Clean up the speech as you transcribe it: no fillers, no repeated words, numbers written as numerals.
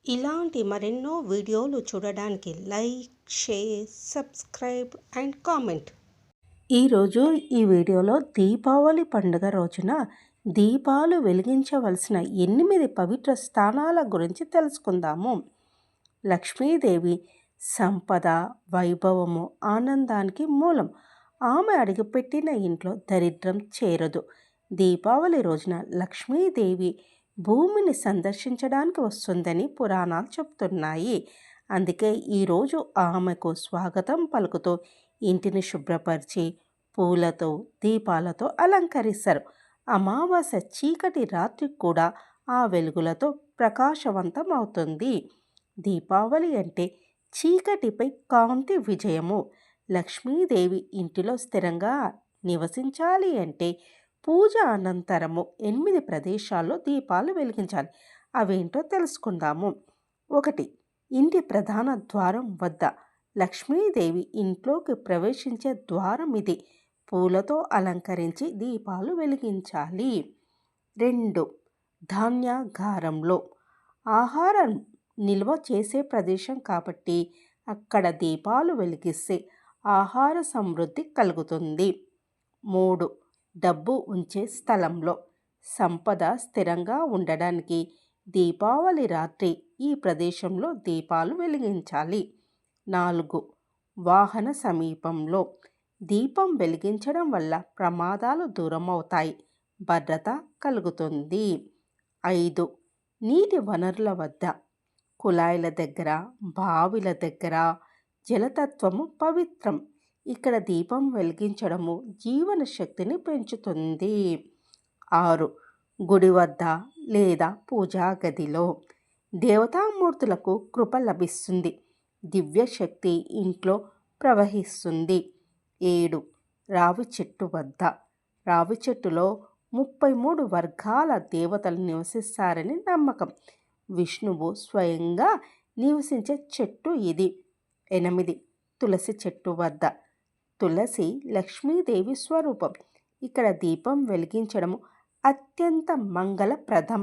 ఇలాంటి మరెన్నో వీడియోలు చూడడానికి like, share, subscribe and comment. ఈరోజు ఈ వీడియోలో దీపావళి పండుగ రోజున దీపాలు వెలిగించవలసిన 8 పవిత్ర స్థానాల గురించి తెలుసుకుందాము. లక్ష్మీదేవి సంపద, వైభవము, ఆనందానికి మూలం. ఆమె అడుగుపెట్టిన ఇంట్లో దరిద్రం చేరదు. దీపావళి రోజున లక్ష్మీదేవి భూమిని సందర్శించడానికి వస్తుందని పురాణాలు చెప్తున్నాయి. అందుకే ఈరోజు ఆమెకు స్వాగతం పలుకుతూ ఇంటిని శుభ్రపరిచి పూలతో, దీపాలతో అలంకరిస్తారు. అమావాస్య చీకటి రాత్రి కూడా ఆ వెలుగులతో ప్రకాశవంతం అవుతుంది. దీపావళి అంటే చీకటిపై కాంతి విజయము. లక్ష్మీదేవి ఇంటిలో స్థిరంగా నివసించాలి అంటే పూజ అనంతరము 8 ప్రదేశాల్లో దీపాలు వెలిగించాలి. అవేంటో తెలుసుకుందాము. 1. ఇంటి ప్రధాన ద్వారం వద్ద. లక్ష్మీదేవి ఇంట్లోకి ప్రవేశించే ద్వారం ఇది. పూలతో అలంకరించి దీపాలు వెలిగించాలి. 2. ధాన్యాగారంలో. ఆహారం నిల్వ చేసే ప్రదేశం కాబట్టి అక్కడ దీపాలు వెలిగిస్తే ఆహార సమృద్ధి కలుగుతుంది. 3. డబ్బు ఉంచే స్థలంలో. సంపద స్థిరంగా ఉండడానికి దీపావళి రాత్రి ఈ ప్రదేశంలో దీపాలు వెలిగించాలి. 4. వాహన సమీపంలో. దీపం వెలిగించడం వల్ల ప్రమాదాలు దూరమవుతాయి, భద్రత కలుగుతుంది. 5. నీటి వనరుల వద్ద. కుళాయిల దగ్గర, బావిల దగ్గర. జలతత్వము పవిత్రం. ఇక్కడ దీపం వెలిగించడము జీవన శక్తిని పెంచుతుంది. 6. గుడి వద్ద లేదా పూజా గదిలో. దేవతామూర్తులకు కృప లభిస్తుంది. దివ్య శక్తి ఇంట్లో ప్రవహిస్తుంది. 7. రావి చెట్టు వద్ద. రావి చెట్టులో 33 వర్గాల దేవతలు నివసిస్తారని నమ్మకం. విష్ణువు స్వయంగా నివసించే చెట్టు ఇది. 8. తులసి చెట్టు వద్ద. తులసి లక్ష్మీదేవి స్వరూపం. ఇక్కడ దీపం వెలిగించడం అత్యంత మంగళప్రదం.